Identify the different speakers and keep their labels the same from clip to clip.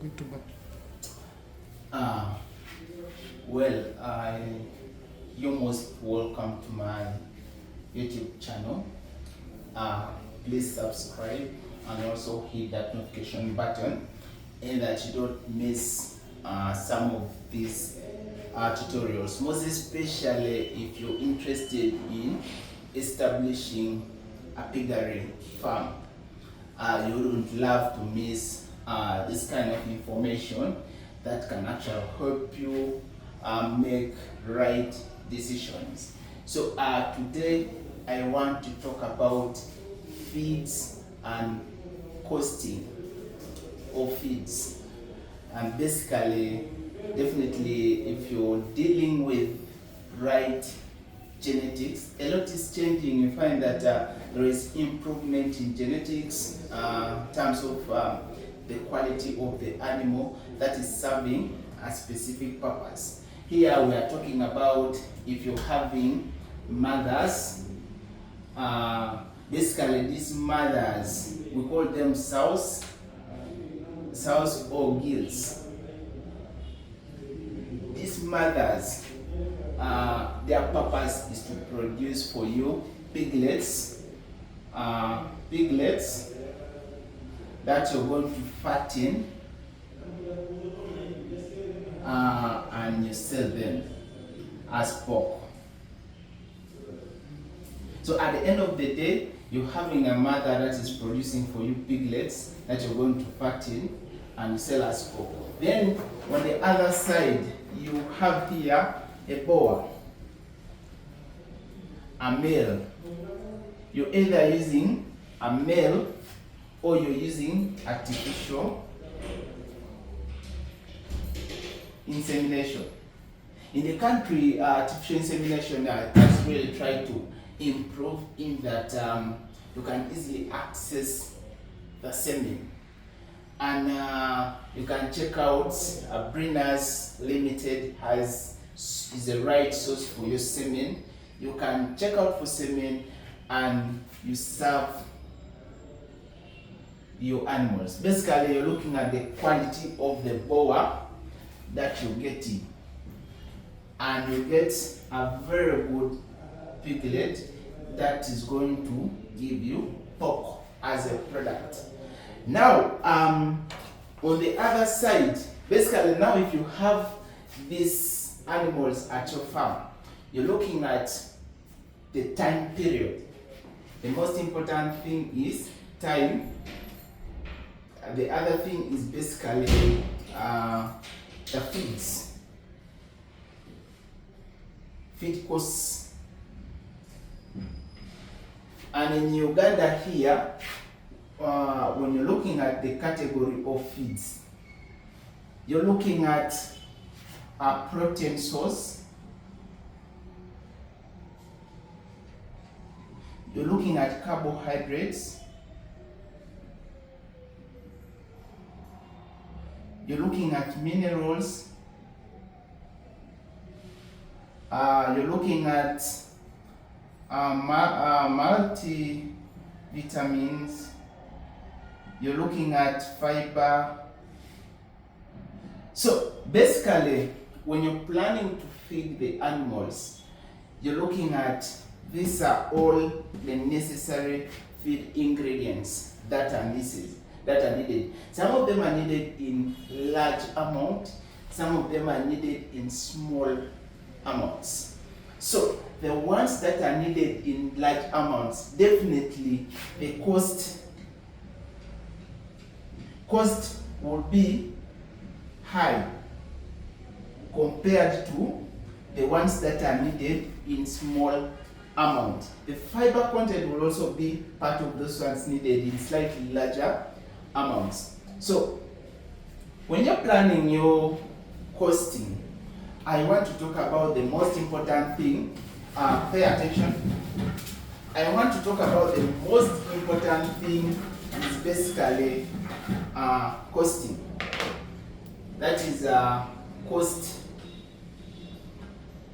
Speaker 1: Good to go.
Speaker 2: Uh, well, you're most welcome to my YouTube channel. Please subscribe and also hit that notification button, and that you don't miss some of these tutorials, most especially if you're interested in establishing a piggery farm. You wouldn't love to miss this kind of information that can actually help you make right decisions. So today I want to talk about feeds and costing of feeds. And basically, definitely, if you're dealing with right genetics, a lot is changing. You find that there is improvement in genetics in terms of the quality of the animal that is serving a specific purpose. Here we are talking about if you're having mothers, basically these mothers, we call them sows or gills. These mothers, their purpose is to produce for you piglets that you're going to fatten and you sell them as pork. So at the end of the day, you're having a mother that is producing for you piglets that you're going to fatten and sell as pork. Then on the other side, you have here a boar, a male. You're either using a male or you're using artificial insemination. In the country, artificial insemination has really tried to improve in that you can easily access the semen. And you can check out Brinners Limited is the right source for your semen. You can check out for semen and you serve your animals. Basically, you're looking at the quality of the boar that you're getting, and you get a very good piglet that is going to give you pork as a product. Now, on the other side, basically now if you have these animals at your farm, you're looking at the time period. The most important thing is time. The other thing is basically the feeds. Feed costs. And in Uganda here, when you're looking at the category of feeds, you're looking at a protein source, you're looking at carbohydrates, you're looking at minerals, you're looking at multivitamins, you're looking at fiber. So basically, when you're planning to feed the animals, you're looking at these are all the necessary feed ingredients that are needed. Some of them are needed in large amount, some of them are needed in small amounts. So the ones that are needed in large amounts, definitely the cost will be high compared to the ones that are needed in small amount. The fiber content will also be part of those ones needed in slightly larger amounts. So when you're planning your costing, I want to talk about the most important thing. Pay attention. I want to talk about the most important thing is basically costing. That is cost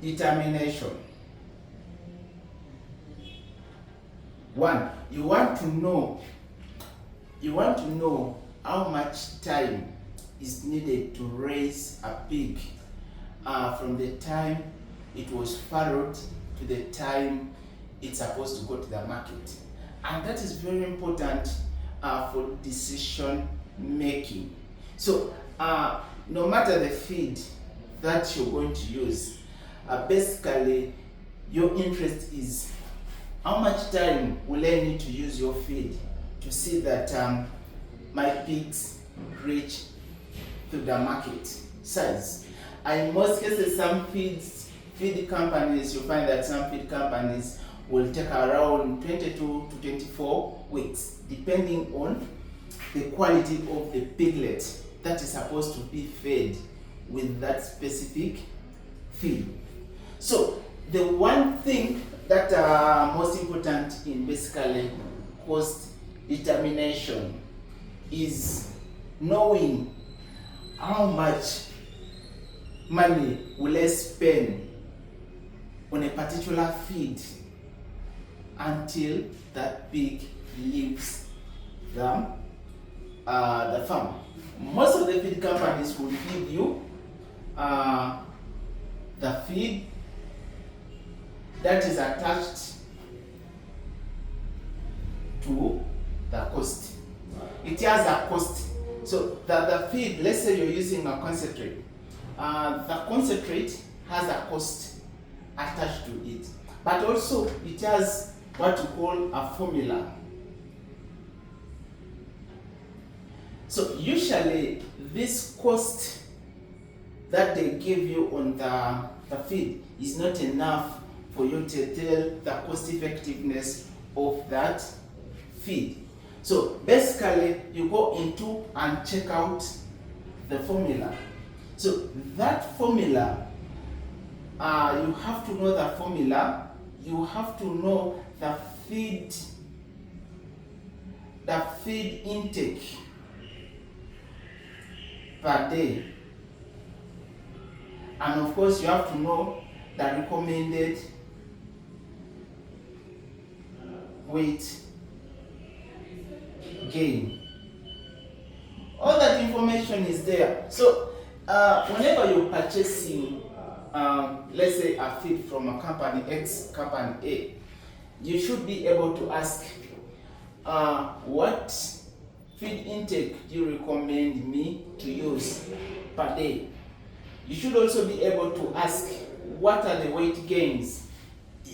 Speaker 2: determination. One, you want to know how much time is needed to raise a pig from the time it was farrowed to the time it's supposed to go to the market. And that is very important for decision making. So no matter the feed that you're going to use, basically your interest is how much time will I need to use your feed to see that my pigs reach to the market size. And in most cases, some feed companies, you find that some feed companies will take around 22 to 24 weeks, depending on the quality of the piglet that is supposed to be fed with that specific feed. So the one thing that most important in basically cost determination is knowing how much money will I spend on a particular feed until that pig leaves the farm. Most of the feed companies will give you the feed that is attached to the cost. It has a cost. So the feed, let's say you're using a concentrate. The concentrate has a cost attached to it, but also it has what you call a formula. So usually this cost that they give you on the feed is not enough for you to tell the cost effectiveness of that feed. So basically you go into and check out the formula. So that formula, you have to know the formula, you have to know the feed intake per day, and of course you have to know the recommended weight gain. All that information is there. So whenever you're purchasing, let's say a feed from a company X, company A, you should be able to ask, what feed intake do you recommend me to use per day? You should also be able to ask, what are the weight gains?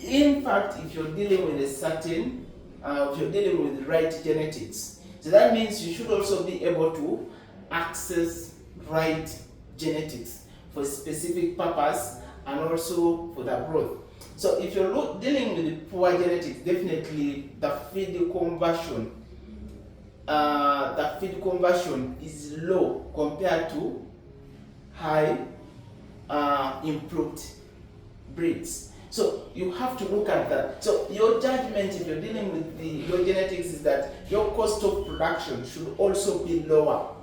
Speaker 2: In fact, if you're dealing with a certain, if you're dealing with the right genetics, so that means you should also be able to access right genetics for a specific purpose and also for the growth. So if you're dealing with poor genetics, definitely the feed conversion is low compared to high improved breeds. So you have to look at that. So your judgment, if you're dealing with your genetics, is that your cost of production should also be lower,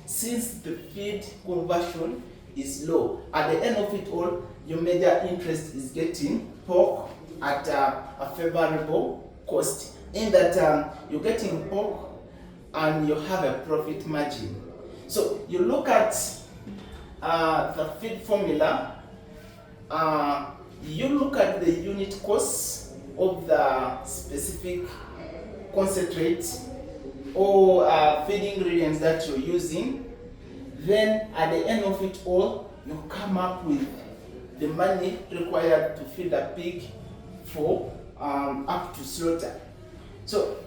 Speaker 2: since the feed conversion is low. At the end of it all, your major interest is getting pork at a favorable cost, in that you're getting pork and you have a profit margin. So you look at the feed formula, you look at the unit cost of the specific concentrate or feed ingredients that you're using. Then at the end of it all, you come up with the money required to feed a pig for up to slaughter. So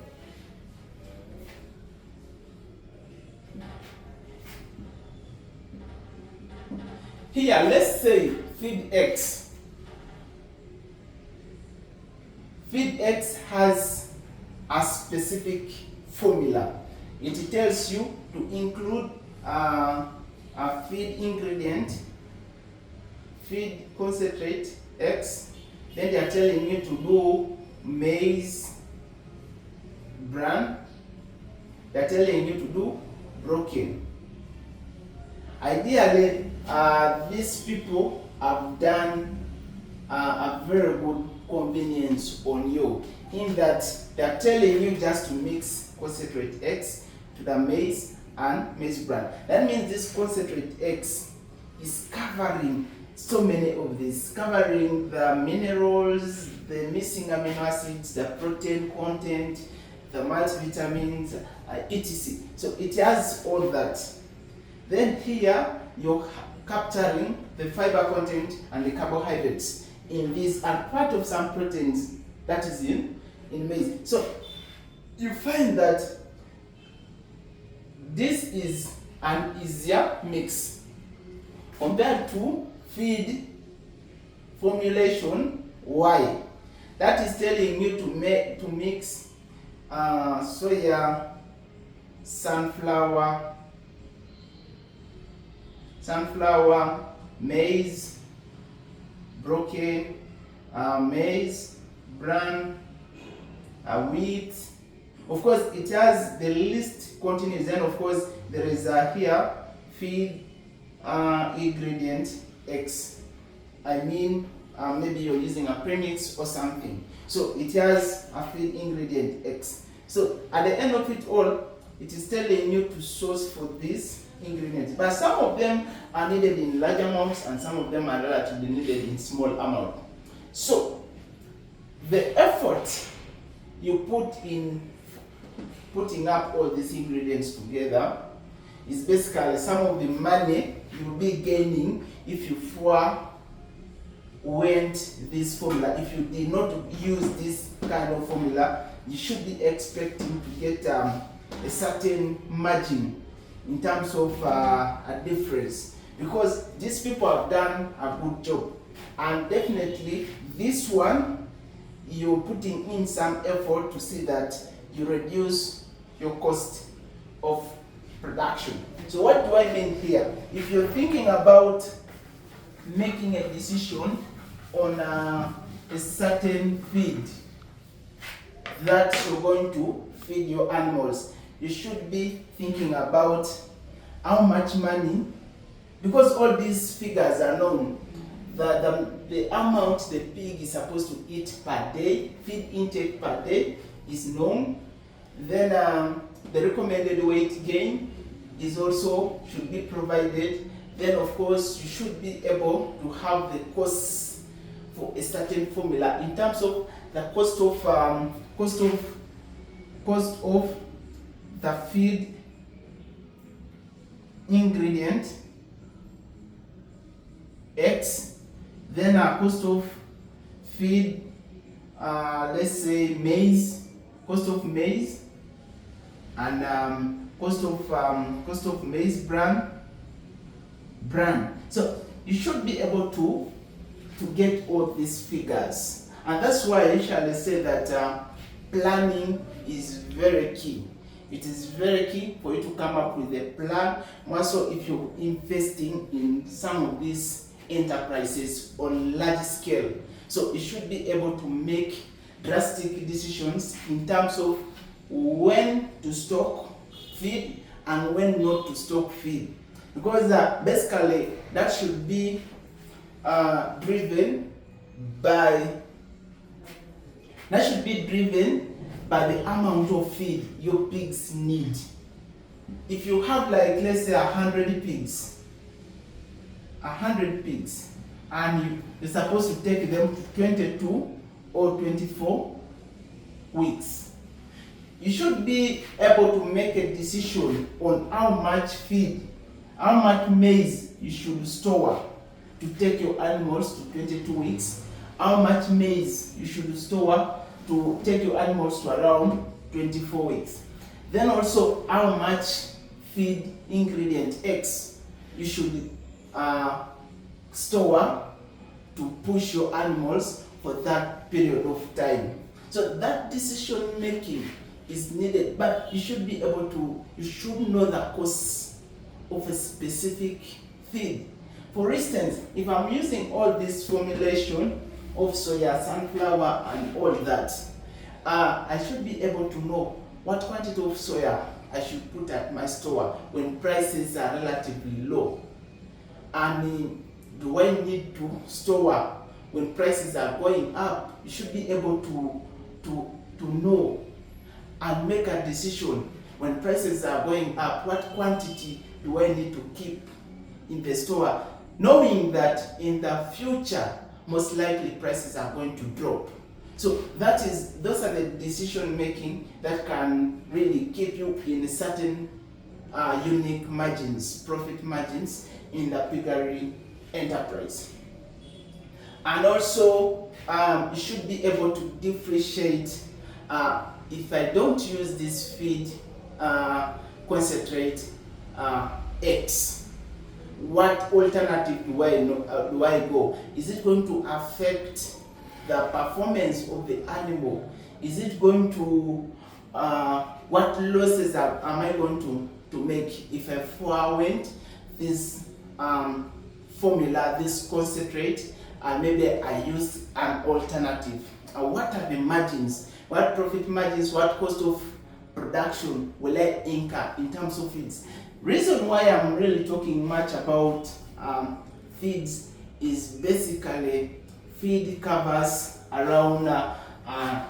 Speaker 2: here, let's say feed X. Feed X has a specific formula. It tells you to include a feed ingredient, feed concentrate X. Then they are telling you to do maize bran. They are telling you to do broken. Ideally, these people have done a very good convenience on you, in that they are telling you just to mix concentrate X to the maize and maize bran. That means this concentrate X is covering so many of these, covering the minerals, the missing amino acids, the protein content, the multivitamins, etc. So it has all that. Then here you're capturing the fiber content and the carbohydrates in this, and part of some proteins that is in maize. So you find that this is an easier mix compared to feed formulation. Why? That is telling you to mix soya, sunflower, maize, broken, maize, bran, wheat. Of course, it has the least continues. Then, of course, there is here feed ingredient X. I mean, maybe you're using a premix or something. So it has a feed ingredient X. So at the end of it all, it is telling you to source for these ingredients. But some of them are needed in large amounts and some of them are relatively needed in small amount. So the effort you put in putting up all these ingredients together is basically some of the money you'll be gaining if you went this formula. If you did not use this kind of formula, you should be expecting to get a certain margin in terms of a difference, because these people have done a good job, and definitely this one you're putting in some effort to see that you reduce your cost of production. So what do I mean here? If you're thinking about making a decision on a certain feed that you're going to feed your animals, you should be thinking about how much money, because all these figures are known. The amount the pig is supposed to eat per day, feed intake per day, is known. Then the recommended weight gain is also should be provided. Then of course you should be able to have the costs for a certain formula in terms of the cost of the feed ingredient X, then a cost of feed, let's say maize, cost of maize, and cost of maize bran. So you should be able to get all these figures, and that's why I usually say that planning is very key. It is very key for you to come up with a plan, more so if you're investing in some of these enterprises on large scale. So you should be able to make drastic decisions in terms of when to stock feed and when not to stock feed, because basically that should be driven by the amount of feed your pigs need. If you have, like, let's say 100 pigs, and you're supposed to take them to 22 or 24 weeks, you should be able to make a decision on how much feed, how much maize you should store to take your animals to 22 weeks, how much maize you should store to take your animals to around 24 weeks. Then also how much feed ingredient X you should store to push your animals for that period of time. So that decision making is needed, but you should be able to, you should know the costs of a specific feed. For instance, if I'm using all this formulation of soya, sunflower, and all that, I should be able to know what quantity of soya I should put at my store when prices are relatively low. And do I need to store when prices are going up? You should be able to know and make a decision. When prices are going up, what quantity do I need to keep in the store, knowing that in the future, most likely prices are going to drop. So those are the decision making that can really keep you in certain unique margins, profit margins in the piggery enterprise. And also, you should be able to differentiate if I don't use this feed concentrate X, what alternative do I go? Is it going to affect the performance of the animal? Is it going to what losses am I going to make if I forwent this formula, this concentrate, and maybe I use an alternative? What are the margins? What profit margins? What cost of production will I incur in terms of feeds? Reason why I'm really talking much about feeds is basically feed covers around around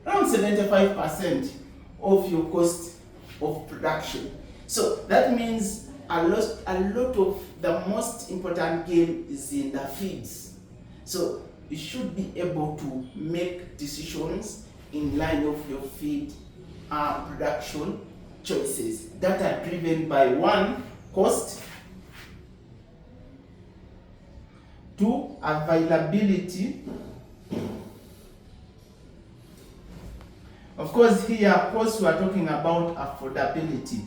Speaker 2: 75% of your cost of production. So that means a lot of the most important game is in the feeds. So you should be able to make decisions in line of your feed production choices that are driven by one, cost, two, availability. Of course, here, of course, we are talking about affordability.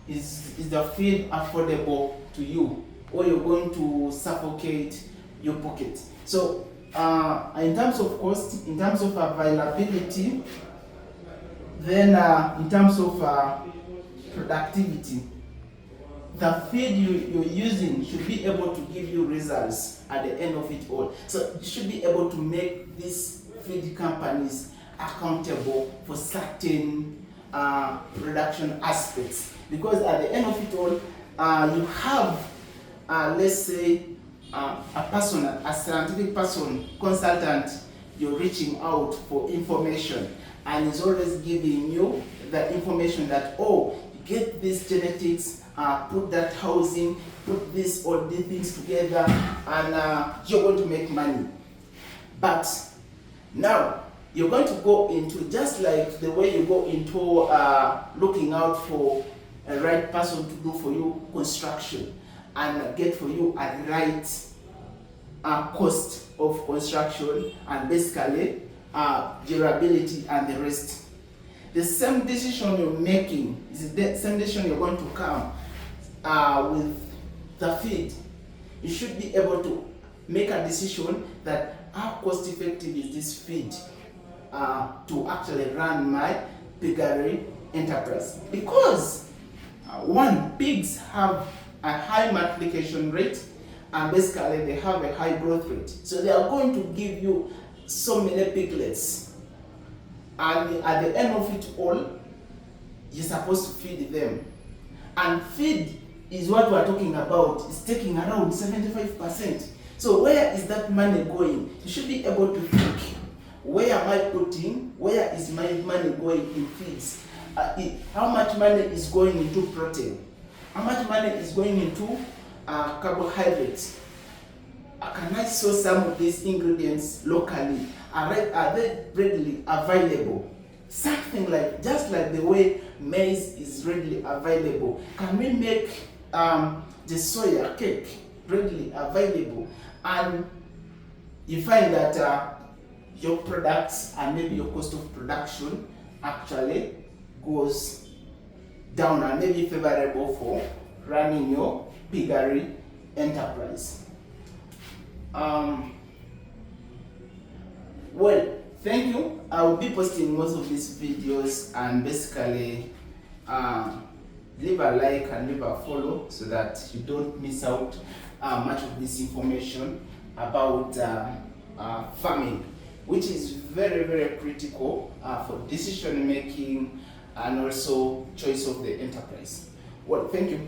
Speaker 2: Is the feed affordable to you, or you're going to suffocate your pocket? So, in terms of cost, in terms of availability, then in terms of productivity, the feed you're using should be able to give you results at the end of it all. So you should be able to make these feed companies accountable for certain production aspects, because at the end of it all, you have let's say a person, a scientific person, consultant, you're reaching out for information, and is always giving you the information that, oh, get this genetics, put that housing, put this all these things together, and you're going to make money. But now you're going to go into, just like the way you go into looking out for a right person to do for you construction and get for you a right cost of construction, and basically durability and the rest. The same decision you're making is the same decision you're going to come with the feed. You should be able to make a decision that how cost effective is this feed to actually run my piggery enterprise. Because one, pigs have a high multiplication rate, and basically they have a high growth rate. So they are going to give you so many piglets, and at the end of it all, you're supposed to feed them. And feed is what we're talking about. It's taking around 75%. So where is that money going? You should be able to think, where am I putting, where is my money going in feeds? How much money is going into protein? How much money is going into carbohydrates? Can I source some of these ingredients locally? Are they readily available? Something like, just like the way maize is readily available. Can we make the soya cake readily available? And you find that your products and maybe your cost of production actually goes down and maybe favorable for running your piggery enterprise. Well, thank you. I will be posting most of these videos, and basically leave a like and leave a follow so that you don't miss out much of this information about farming, which is very, very critical for decision making and also choice of the enterprise. Well, thank you.